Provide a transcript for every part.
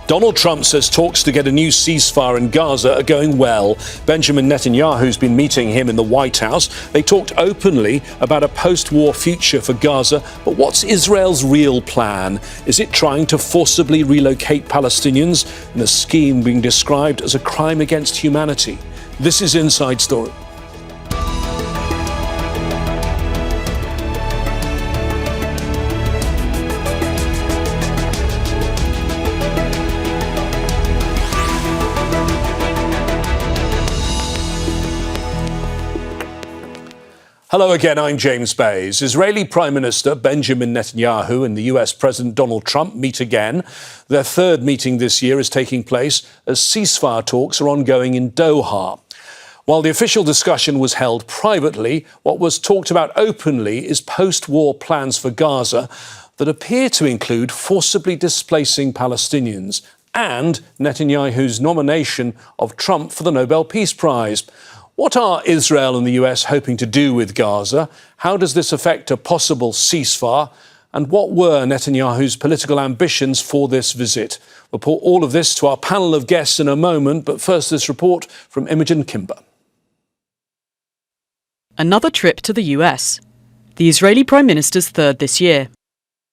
Donald Trump says talks to get a new ceasefire in Gaza are going well. Benjamin Netanyahu's been meeting him in the White House. They talked openly about a post-war future for Gaza. But what's Israel's real plan? Is it trying to forcibly relocate Palestinians in a scheme being described as a crime against humanity? This is Inside Story. Hello again, I'm James Bays. Israeli Prime Minister Benjamin Netanyahu and the US President Donald Trump meet again. Their third meeting this year is taking place as ceasefire talks are ongoing in Doha. While the official discussion was held privately, what was talked about openly is post-war plans for Gaza that appear to include forcibly displacing Palestinians and Netanyahu's nomination of Trump for the Nobel Peace Prize. What are Israel and the US hoping to do with Gaza? How does this affect a possible ceasefire? And what were Netanyahu's political ambitions for this visit? We'll put all of this to our panel of guests in a moment, but first this report from Imogen Kimber. Another trip to the US. The Israeli Prime Minister's third this year.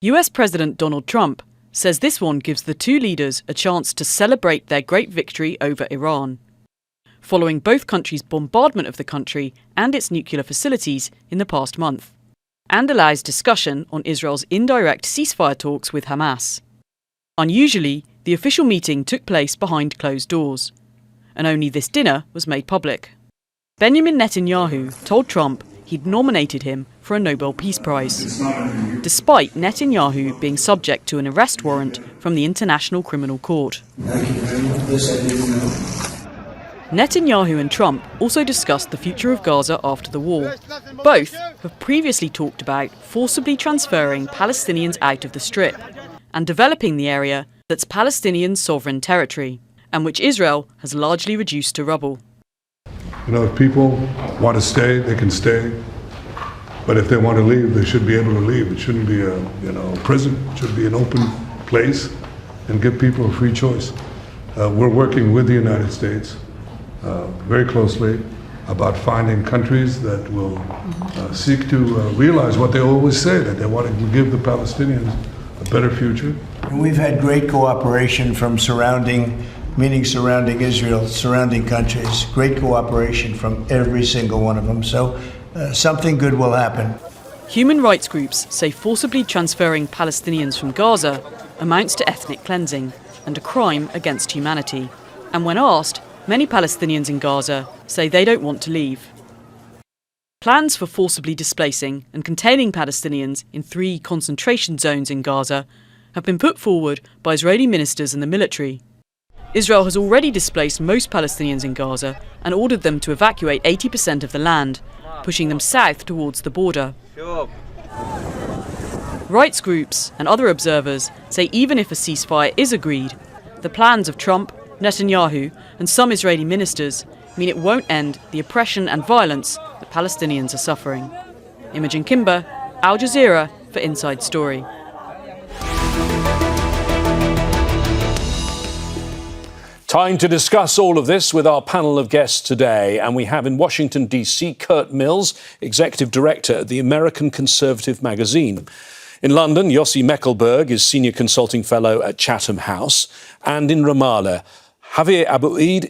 US President Donald Trump says this one gives the two leaders a chance to celebrate their great victory over Iran, following both countries' bombardment of the country and its nuclear facilities in the past month, and allows discussion on Israel's indirect ceasefire talks with Hamas. Unusually, the official meeting took place behind closed doors, and only this dinner was made public. Benjamin Netanyahu told Trump he'd nominated him for a Nobel Peace Prize, despite Netanyahu being subject to an arrest warrant from the International Criminal Court. Netanyahu and Trump also discussed the future of Gaza after the war. Both have previously talked about forcibly transferring Palestinians out of the Strip and developing the area that's Palestinian sovereign territory, and which Israel has largely reduced to rubble. You know, if people want to stay, they can stay. But if they want to leave, they should be able to leave. It shouldn't be a prison. It should be an open place and give people a free choice. We're working with the United States very closely about finding countries that will seek to realize what they always say, that they want to give the Palestinians a better future. And we've had great cooperation from surrounding Israel, surrounding countries, great cooperation from every single one of them. So something good will happen. Human rights groups say forcibly transferring Palestinians from Gaza amounts to ethnic cleansing and a crime against humanity. And when asked, many Palestinians in Gaza say they don't want to leave. Plans for forcibly displacing and containing Palestinians in 3 concentration zones in Gaza have been put forward by Israeli ministers and the military. Israel has already displaced most Palestinians in Gaza and ordered them to evacuate 80% of the land, pushing them south towards the border. Rights groups and other observers say even if a ceasefire is agreed, the plans of Trump, Netanyahu and some Israeli ministers mean it won't end the oppression and violence that Palestinians are suffering. Imogen Kimber, Al Jazeera for Inside Story. Time to discuss all of this with our panel of guests today. And we have in Washington, D.C., Curt, Executive Director at the American Conservative magazine. In London, Yossi Mekelberg is Senior Consulting Fellow at Chatham House. And in Ramallah, Xavier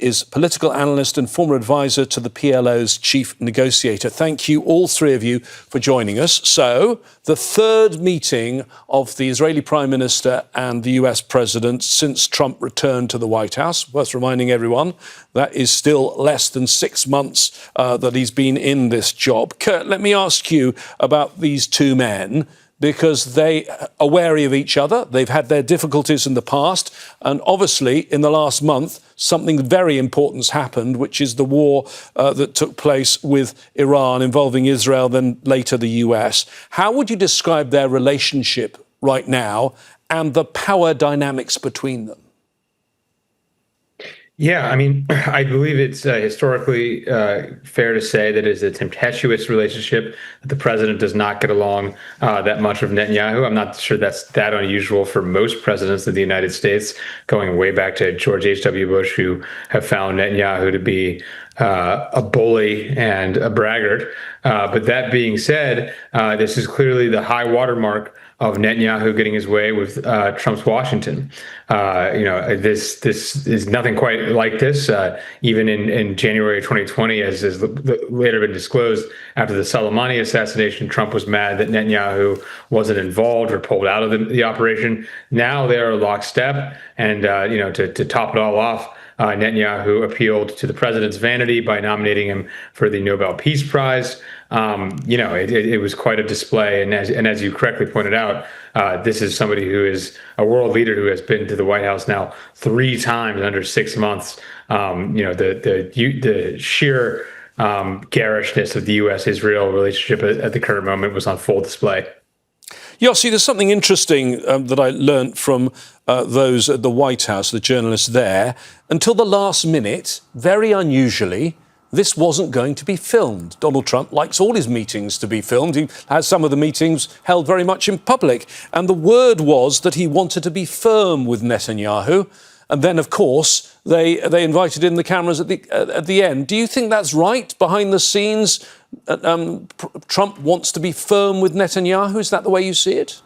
is political analyst and former advisor to the PLO's chief negotiator. Thank you, all three of you, for joining us. So, the third meeting of the Israeli Prime Minister and the US President since Trump returned to the White House. Worth reminding everyone, that is still less than 6 months that he's been in this job. Curt, let me ask you about these two men, because they are wary of each other. They've had their difficulties in the past. And obviously, in the last month, something very important's happened, which is the war that took place with Iran involving Israel, then later the US. How would you describe their relationship right now and the power dynamics between them? Yeah, I mean, I believe it's historically fair to say that it is a tempestuous relationship, that the president does not get along that much with Netanyahu. I'm not sure that's that unusual for most presidents of the United States, going way back to George H.W. Bush, who have found Netanyahu to be a bully and a braggart. But that being said, this is clearly the high watermark of Netanyahu getting his way with Trump's Washington. This is nothing quite like this. Even in January 2020, as has later been disclosed, after the Soleimani assassination, Trump was mad that Netanyahu wasn't involved or pulled out of the operation. Now they are lockstep, and to top it all off, Netanyahu appealed to the president's vanity by nominating him for the Nobel Peace Prize. It was quite a display. And as you correctly pointed out, this is somebody who is a world leader who has been to the White House now 3 times under 6 months. The sheer garishness of the U.S.-Israel relationship at the current moment was on full display. Yossi, there's something interesting that I learnt from those at the White House, the journalists there. Until the last minute, very unusually, this wasn't going to be filmed. Donald Trump likes all his meetings to be filmed. He has some of the meetings held very much in public. And the word was that he wanted to be firm with Netanyahu. And then, of course, they invited in the cameras at the end. Do you think that's right? Behind the scenes, Trump wants to be firm with Netanyahu. Is that the way you see it?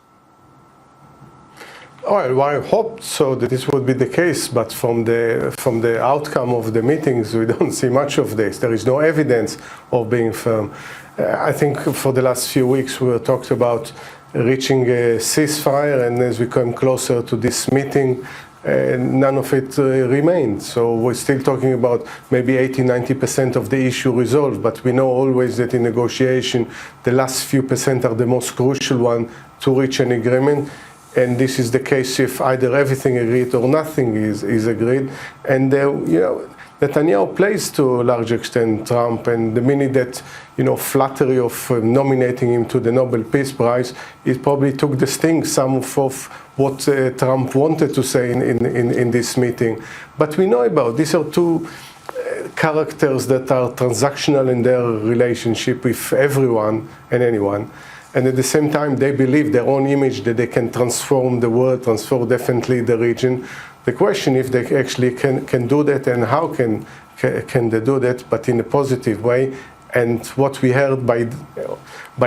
Well, I hope so that this would be the case, but from the outcome of the meetings, we don't see much of this. There is no evidence of being firm. I think for the last few weeks we talked about reaching a ceasefire, and as we come closer to this meeting, none of it remained. So we're still talking about maybe 80–90% of the issue resolved, but we know always that in negotiation, the last few percent are the most crucial one to reach an agreement. And this is the case if either everything agreed or nothing is agreed. And Netanyahu plays to a large extent Trump, and the minute that flattery of nominating him to the Nobel Peace Prize, it probably took the sting some of what Trump wanted to say in this meeting. But we know about these are two characters that are transactional in their relationship with everyone and anyone. And at the same time, they believe their own image that they can transform the world, transform definitely the region. The question if they actually can do that, and how can they do that, but in a positive way. And what we heard by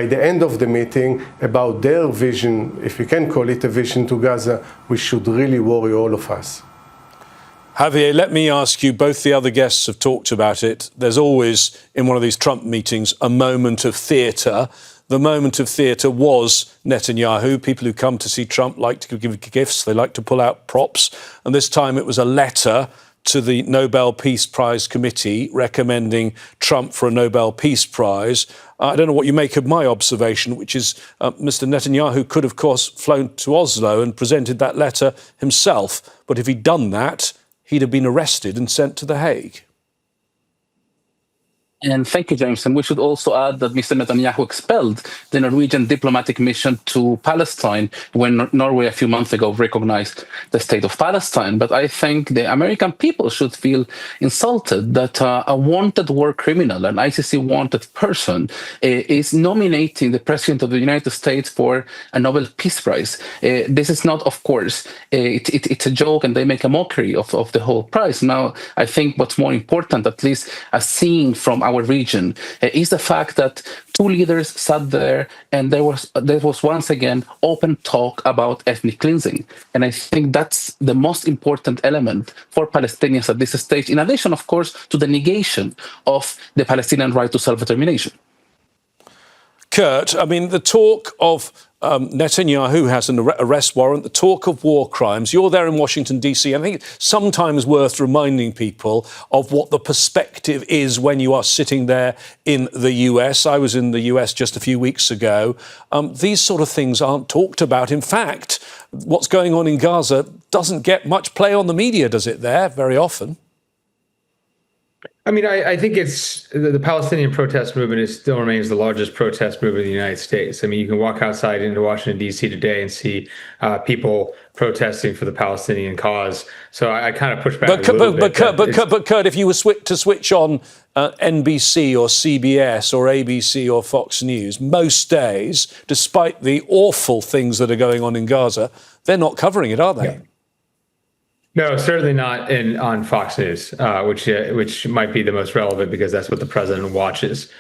the end of the meeting about their vision, if we can call it a vision to Gaza, we should really worry all of us. Javier, let me ask you, both the other guests have talked about it. There's always, in one of these Trump meetings, a moment of theatre. The moment of theatre was Netanyahu. People who come to see Trump like to give gifts. They like to pull out props. And this time it was a letter to the Nobel Peace Prize Committee recommending Trump for a Nobel Peace Prize. I don't know what you make of my observation, which is Mr. Netanyahu could, of course, flown to Oslo and presented that letter himself. But if he'd done that, he'd have been arrested and sent to The Hague. And thank you, James. And we should also add that Mr. Netanyahu expelled the Norwegian diplomatic mission to Palestine when Norway a few months ago recognized the state of Palestine. But I think the American people should feel insulted that a wanted war criminal, an ICC wanted person, is nominating the President of the United States for a Nobel Peace Prize. This is not, of course, it's a joke, and they make a mockery of the whole prize. Now, I think what's more important, at least as seen from our region, is the fact that two leaders sat there and there was once again open talk about ethnic cleansing. And I think that's the most important element for Palestinians at this stage, in addition, of course, to the negation of the Palestinian right to self-determination. Curt, I mean, the talk of Netanyahu has an arrest warrant, the talk of war crimes. You're there in Washington, D.C. I think it's sometimes worth reminding people of what the perspective is when you are sitting there in the US. I was in the US just a few weeks ago. These sort of things aren't talked about. In fact, what's going on in Gaza doesn't get much play on the media, does it, there, very often? I mean, I think it's the Palestinian protest movement still remains the largest protest movement in the United States. I mean, you can walk outside into Washington, D.C. today and see people protesting for the Palestinian cause. So I kind of push back a little bit. But Curt, if you were to switch on NBC or CBS or ABC or Fox News, most days, despite the awful things that are going on in Gaza, they're not covering it, are they? Yeah. No, certainly not on Fox News, which might be the most relevant because that's what the president watches.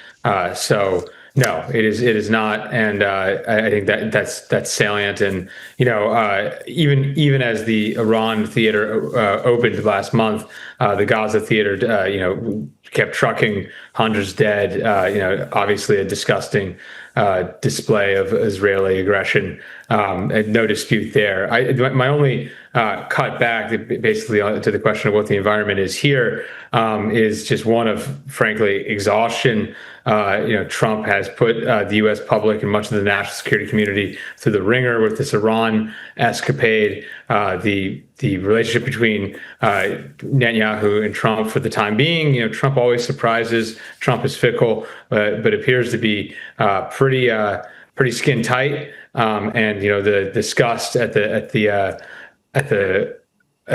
So no, it is not, and I think that's salient. And even as the Iran theater opened last month, the Gaza theater kept trucking hundreds dead. Obviously a disgusting display of Israeli aggression. And no dispute there. My only cut back basically to the question of what the environment is here is just one of, frankly, exhaustion. Trump has put the U.S. public and much of the national security community through the ringer with this Iran escapade. The relationship between Netanyahu and Trump for the time being, Trump always surprises. Trump is fickle, but appears to be pretty skin tight. And the disgust at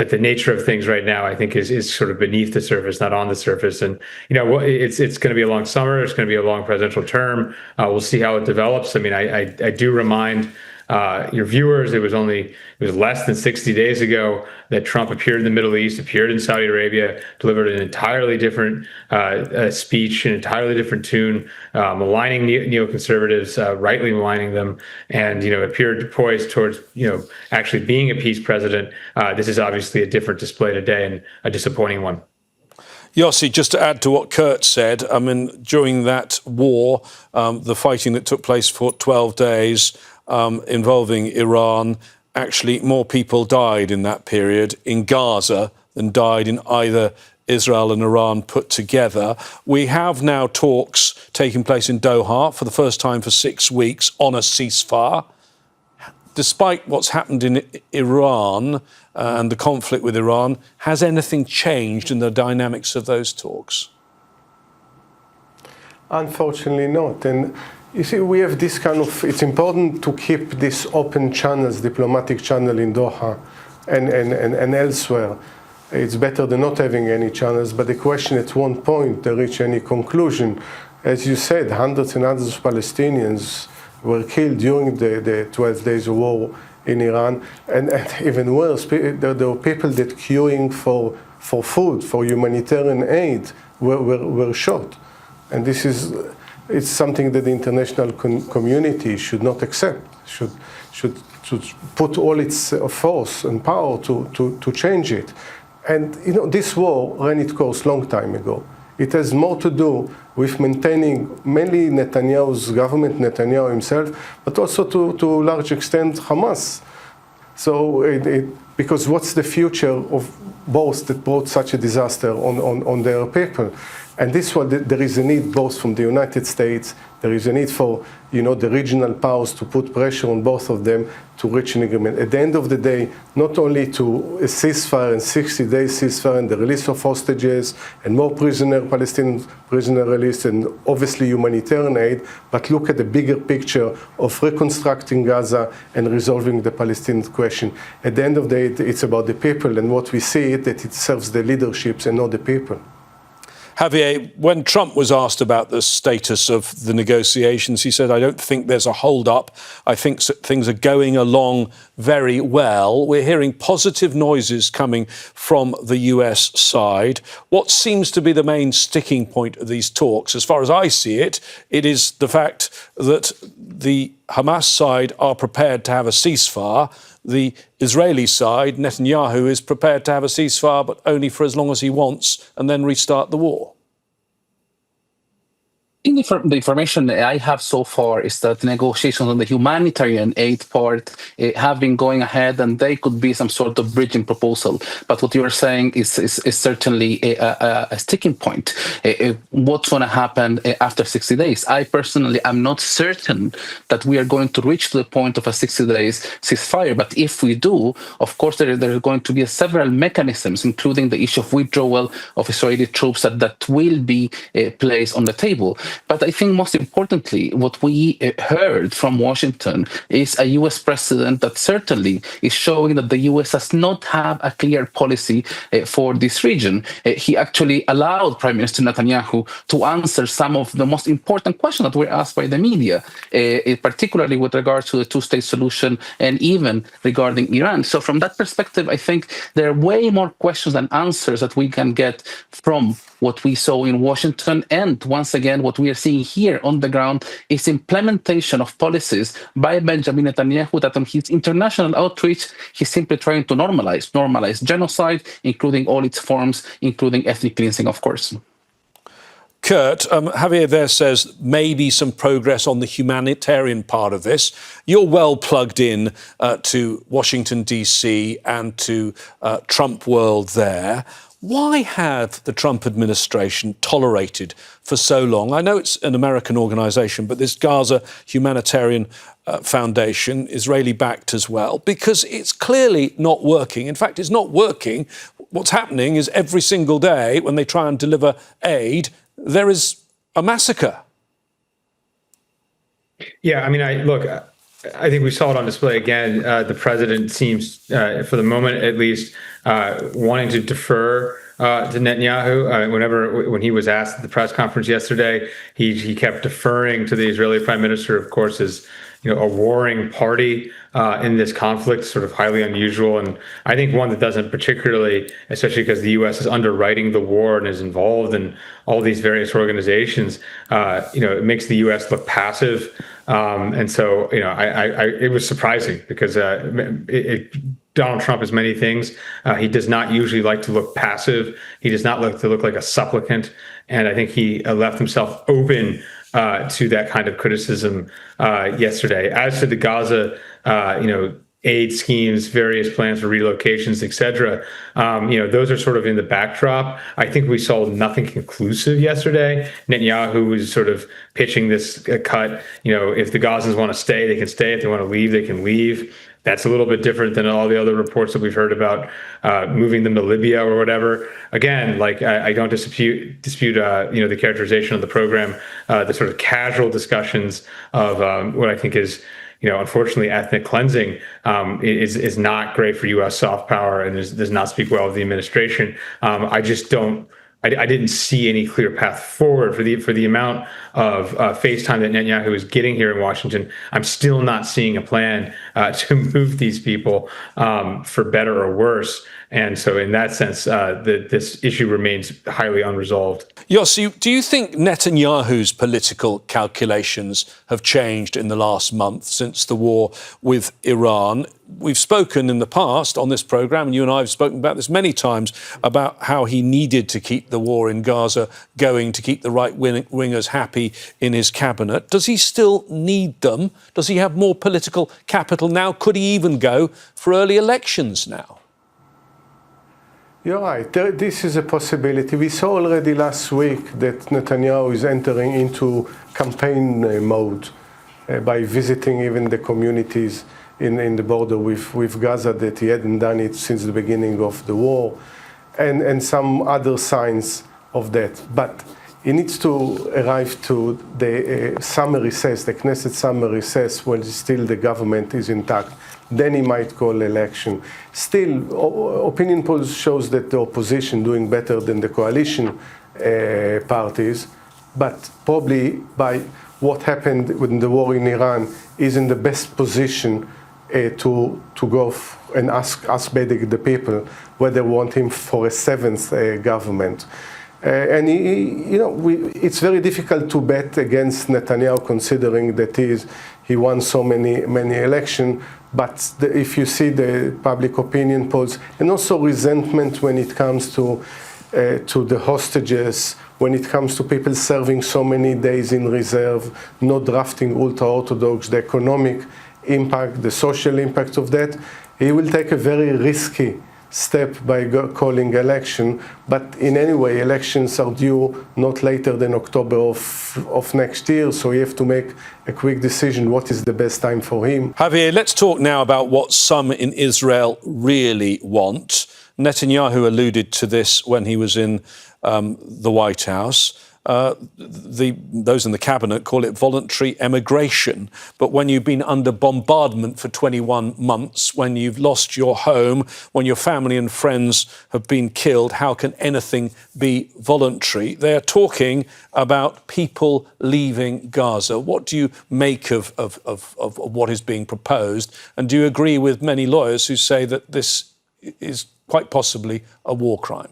the nature of things right now, I think is sort of beneath the surface, not on the surface. And it's going to be a long summer. It's going to be a long presidential term. We'll see how it develops. I mean, I do remind your viewers, it was less than 60 days ago that Trump appeared in the Middle East, appeared in Saudi Arabia, delivered an entirely different speech, an entirely different tune, maligning neoconservatives, rightly maligning them, and appeared poised towards actually being a peace president. This is obviously a different display today, and a disappointing one. Yossi, just to add to what Curt said, I mean, during that war, the fighting that took place for 12 days, involving Iran, actually more people died in that period in Gaza than died in either Israel and Iran put together. We have now talks taking place in Doha for the first time for 6 weeks on a ceasefire. Despite what's happened in Iran and the conflict with Iran, has anything changed in the dynamics of those talks? Unfortunately not. And you see, we have this kind of, it's important to keep this open channels, diplomatic channel in Doha and elsewhere. It's better than not having any channels, but the question at one point they reach any conclusion. As you said, hundreds and hundreds of Palestinians were killed during the 12 days of war in Iran. And even worse, there were people that queuing for food, for humanitarian aid, were shot. And it's something that the international community should not accept, should put all its force and power to change it. And this war ran its course long time ago. It has more to do with maintaining mainly Netanyahu's government, Netanyahu himself, but also to a large extent Hamas. So because what's the future of both that brought such a disaster on their people? And this one, there is a need both from the United States, there is a need for the regional powers to put pressure on both of them to reach an agreement. At the end of the day, not only to a ceasefire and 60-day ceasefire and the release of hostages and more Palestinian prisoner release and obviously humanitarian aid, but look at the bigger picture of reconstructing Gaza and resolving the Palestinian question. At the end of the day, it's about the people, and what we see is that it serves the leaderships and not the people. Javier, when Trump was asked about the status of the negotiations, he said, I don't think there's a hold-up. I think things are going along very well. We're hearing positive noises coming from the US side. What seems to be the main sticking point of these talks, as far as I see it, it is the fact that the Hamas side are prepared to have a ceasefire. The Israeli side, Netanyahu, is prepared to have a ceasefire, but only for as long as he wants, and then restart the war. think the information I have so far is that negotiations on the humanitarian aid part have been going ahead, and they could be some sort of bridging proposal. But what you're saying is certainly a sticking point. What's going to happen after 60 days? I personally am not certain that we are going to reach to the point of a 60 days ceasefire. But if we do, of course, there are going to be several mechanisms, including the issue of withdrawal of Israeli troops that will be placed on the table. But I think most importantly, what we heard from Washington is a U.S. president that certainly is showing that the U.S. does not have a clear policy for this region. He actually allowed Prime Minister Netanyahu to answer some of the most important questions that were asked by the media, particularly with regards to the two-state solution and even regarding Iran. So from that perspective, I think there are way more questions than answers that we can get from what we saw in Washington. And once again, what we are seeing here on the ground is implementation of policies by Benjamin Netanyahu that on his international outreach, he's simply trying to normalize genocide, including all its forms, including ethnic cleansing, of course. Curt, Xavier there says maybe some progress on the humanitarian part of this. You're well plugged in to Washington, D.C. and to Trump world there. Why have the Trump administration tolerated for so long? I know it's an American organisation, but this Gaza Humanitarian Foundation, Israeli-backed as well, because it's clearly not working. In fact, it's not working. What's happening is every single day when they try and deliver aid, there is a massacre. Yeah, I mean, I think we saw it on display again. The president seems, for the moment at least, wanting to defer to Netanyahu. When he was asked at the press conference yesterday, he kept deferring to the Israeli prime minister, of course, as a warring party in this conflict, sort of highly unusual. And I think one that doesn't particularly, especially because the U.S. is underwriting the war and is involved in all these various organizations, it makes the U.S. look passive. And so, it was surprising because Donald Trump is many things. He does not usually like to look passive. He does not like to look like a supplicant. And I think he left himself open to that kind of criticism yesterday. As to the Gaza, aid schemes, various plans for relocations, et cetera, those are sort of in the backdrop. I think we saw nothing conclusive yesterday. Netanyahu was sort of pitching this cut. If the Gazans want to stay, they can stay. If they want to leave, they can leave. That's a little bit different than all the other reports that we've heard about moving them to Libya or whatever. Again, I don't dispute the characterization of the program, the sort of casual discussions of what I think is, unfortunately, ethnic cleansing is not great for U.S. soft power and does not speak well of the administration. I didn't see any clear path forward for the amount of face time that Netanyahu is getting here in Washington. I'm still not seeing a plan to move these people for better or worse. And so in that sense, this issue remains highly unresolved. Yossi, do you think Netanyahu's political calculations have changed in the last month since the war with Iran? We've spoken in the past on this programme, and you and I have spoken about this many times, about how he needed to keep the war in Gaza going, to keep the right-wingers happy in his cabinet. Does he still need them? Does he have more political capital now? Could he even go for early elections now? You're right. This is a possibility. We saw already last week that Netanyahu is entering into campaign mode by visiting even the communities in the border with Gaza, that he hadn't done it since the beginning of the war, and some other signs of that. But he needs to arrive to the summer recess, the Knesset summer recess, when still the government is intact. Then he might call election. Still, opinion polls shows that the opposition doing better than the coalition parties, but probably by what happened with the war in Iran is in the best position to go and ask the people whether they want him for a seventh government. And it's very difficult to bet against Netanyahu, considering that he won so many elections. But if you see the public opinion polls, and also resentment when it comes to to the hostages, when it comes to people serving so many days in reserve, not drafting ultra-Orthodox, the economic impact, the social impact of that, he will take a very risky step by calling election. But in any way, elections are due not later than October of next year, so you have to make a quick decision what is the best time for him. Javier, let's talk now about what some in Israel really want. Netanyahu alluded to this when he was in the White House. Those in the cabinet call it voluntary emigration. But when you've been under bombardment for 21 months, when you've lost your home, when your family and friends have been killed, how can anything be voluntary? They're talking about people leaving Gaza. What do you make of what is being proposed? And do you agree with many lawyers who say that this is quite possibly a war crime?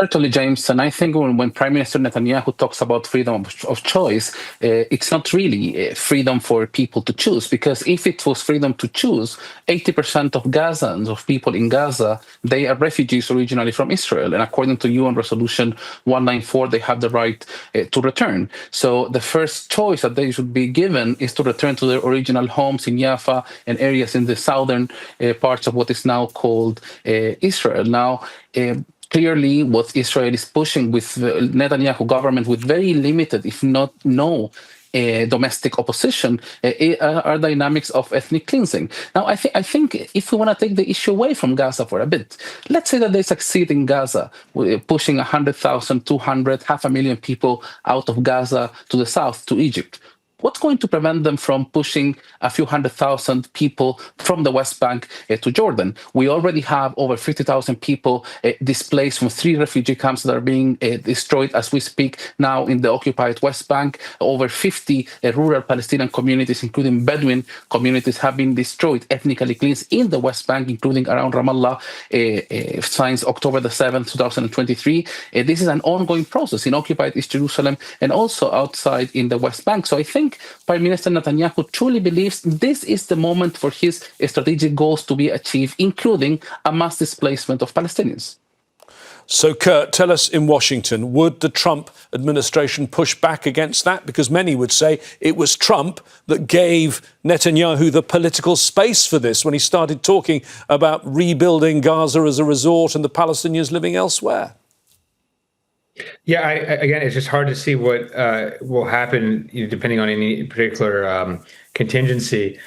Certainly, James, and I think when Prime Minister Netanyahu talks about freedom of choice, it's not really freedom for people to choose, because if it was freedom to choose, 80% of Gazans, of people in Gaza, they are refugees originally from Israel. And according to UN Resolution 194, they have the right to return. So the first choice that they should be given is to return to their original homes in Jaffa and areas in the southern parts of what is now called Israel. Now, clearly, what Israel is pushing with the Netanyahu government, with very limited, if not no, domestic opposition, are dynamics of ethnic cleansing. Now, I think if we want to take the issue away from Gaza for a bit, let's say that they succeed in Gaza, pushing 100,000, 200, 500,000 people out of Gaza to the south, to Egypt. What's going to prevent them from pushing a few 100,000 people from the West Bank to Jordan? We already have over 50,000 people displaced from 3 refugee camps that are being destroyed as we speak now in the occupied West Bank. Over 50 rural Palestinian communities, including Bedouin communities, have been destroyed, ethnically cleansed in the West Bank, including around Ramallah, since October the 7th, 2023. This is an ongoing process in occupied East Jerusalem and also outside in the West Bank. So I think Prime Minister Netanyahu truly believes this is the moment for his strategic goals to be achieved, including a mass displacement of Palestinians. So, Curt, tell us in Washington, would the Trump administration push back against that? Because many would say it was Trump that gave Netanyahu the political space for this when he started talking about rebuilding Gaza as a resort and the Palestinians living elsewhere. Yeah, again, it's just hard to see what will happen, depending on any particular contingency.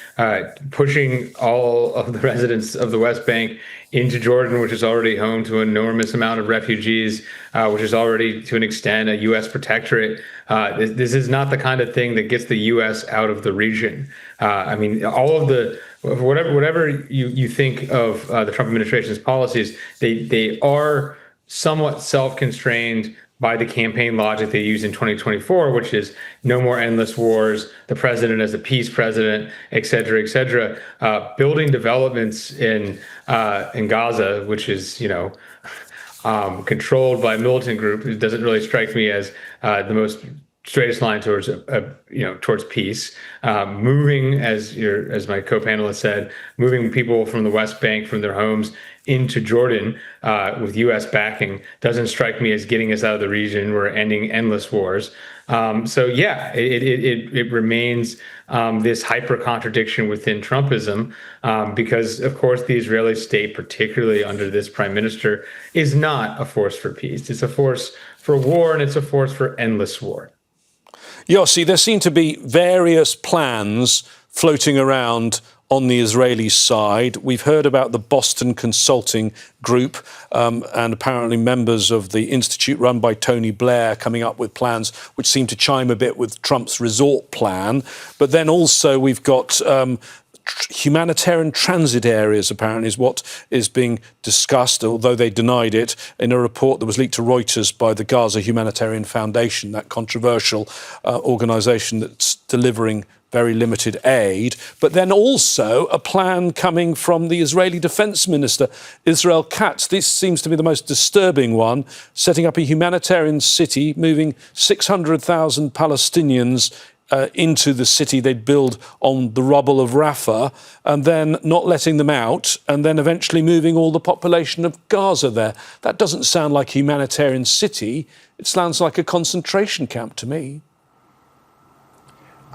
Pushing all of the residents of the West Bank into Jordan, which is already home to an enormous amount of refugees, which is already, to an extent, a U.S. protectorate. This is not the kind of thing that gets the U.S. out of the region. I mean, all of the whatever you think of the Trump administration's policies, they are somewhat self-constrained by the campaign logic they used in 2024, which is no more endless wars, the president as a peace president, et cetera, et cetera. Building developments in Gaza, which is, controlled by a militant group, it doesn't really strike me as the most straightest line towards towards peace. Moving, as my co-panelist said, moving people from the West Bank, from their homes into Jordan with U.S. backing doesn't strike me as getting us out of the region. We're ending endless wars. So yeah, it remains this hyper contradiction within Trumpism, because of course the Israeli state, particularly under this prime minister, is not a force for peace. It's a force for war, and it's a force for endless war. Yossi, there seem to be various plans floating around on the Israeli side. We've heard about the Boston Consulting Group and apparently members of the institute run by Tony Blair coming up with plans which seem to chime a bit with Trump's resort plan. But then also we've got humanitarian transit areas, apparently, is what is being discussed, although they denied it in a report that was leaked to Reuters by the Gaza Humanitarian Foundation, that controversial organisation that's delivering very limited aid. But then also a plan coming from the Israeli Defence Minister, Israel Katz. This seems to be the most disturbing one, setting up a humanitarian city, moving 600,000 Palestinians into the city they'd build on the rubble of Rafah, and then not letting them out, and then eventually moving all the population of Gaza there. That doesn't sound like a humanitarian city. It sounds like a concentration camp to me.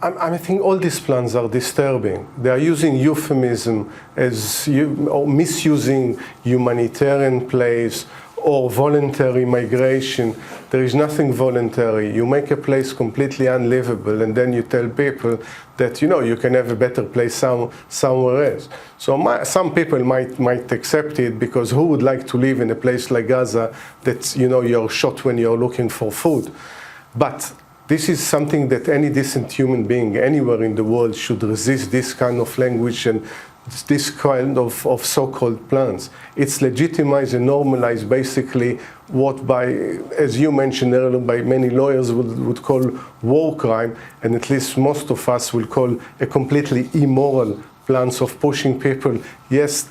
I think all these plans are disturbing. They are using euphemism or misusing humanitarian place or voluntary migration. There is nothing voluntary. You make a place completely unlivable, and then you tell people that you can have a better place somewhere else. So some people might accept it, because who would like to live in a place like Gaza that you're shot when you're looking for food? But this is something that any decent human being anywhere in the world should resist, this kind of language and this kind of so-called plans. It's legitimized and normalized basically what as you mentioned earlier, by many lawyers would call war crime, and at least most of us will call a completely immoral plans of pushing people. Yes,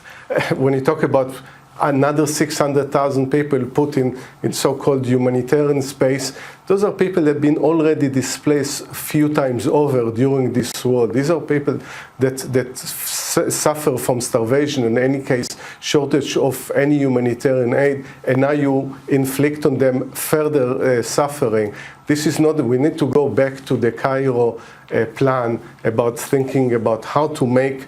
when you talk about another 600,000 people put in so-called humanitarian space, those are people that have been already displaced a few times over during this war. These are people that suffer from starvation, in any case, shortage of any humanitarian aid, and now you inflict on them further suffering. This is not, we need to go back to the Cairo plan about thinking about how to make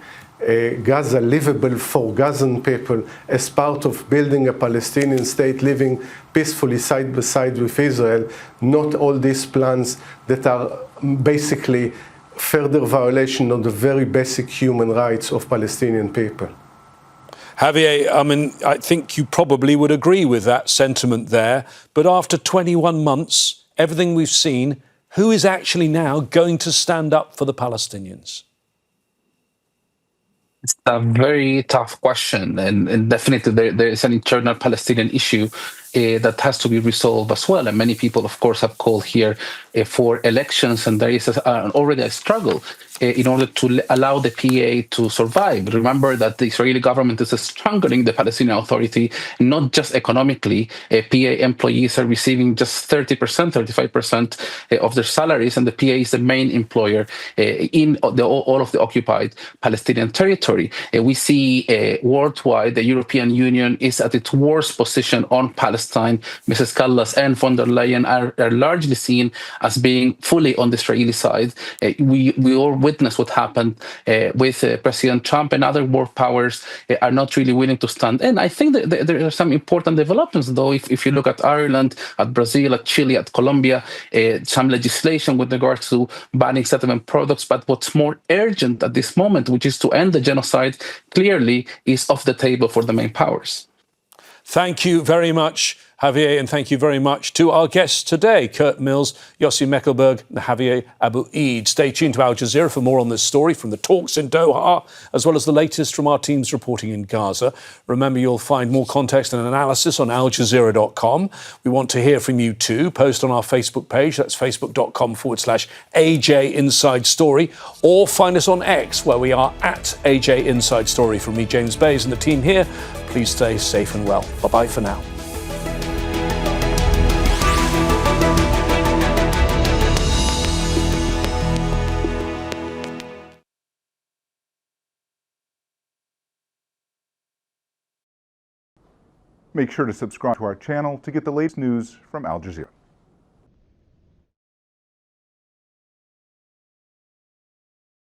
Gaza livable for Gazan people as part of building a Palestinian state living peacefully side by side with Israel, not all these plans that are basically further violation of the very basic human rights of Palestinian people. Javier, I think you probably would agree with that sentiment there, but after 21 months, everything we've seen, who is actually now going to stand up for the Palestinians? It's a very tough question, and definitely there is an internal Palestinian issue that has to be resolved as well. And many people, of course, have called here for elections, and there is already a struggle in order to allow the PA to survive. Remember that the Israeli government is strangling the Palestinian Authority, not just economically. PA employees are receiving just 30%, 35% of their salaries, and the PA is the main employer in all of the occupied Palestinian territory. We see worldwide the European Union is at its worst position on Palestine. Mrs. Callas and von der Leyen are largely seen as being fully on the Israeli side. We all witness what happened with President Trump, and other world powers are not really willing to stand in. I think that there are some important developments, though. If you look at Ireland, at Brazil, at Chile, at Colombia, some legislation with regards to banning settlement products. But what's more urgent at this moment, which is to end the genocide, clearly is off the table for the main powers. Thank you very much, Javier, and thank you very much to our guests today, Curt Mills, Yossi Mekelberg, and Javier Abu Eid. Stay tuned to Al Jazeera for more on this story from the talks in Doha, as well as the latest from our teams reporting in Gaza. Remember, you'll find more context and analysis on aljazeera.com. We want to hear from you too. Post on our Facebook page, that's facebook.com/AJ Inside Story, or find us on X, where we are at AJ Inside Story. From me, James Bays, and the team here, please stay safe and well. Bye-bye for now. Make sure to subscribe to our channel to get the latest news from Al Jazeera.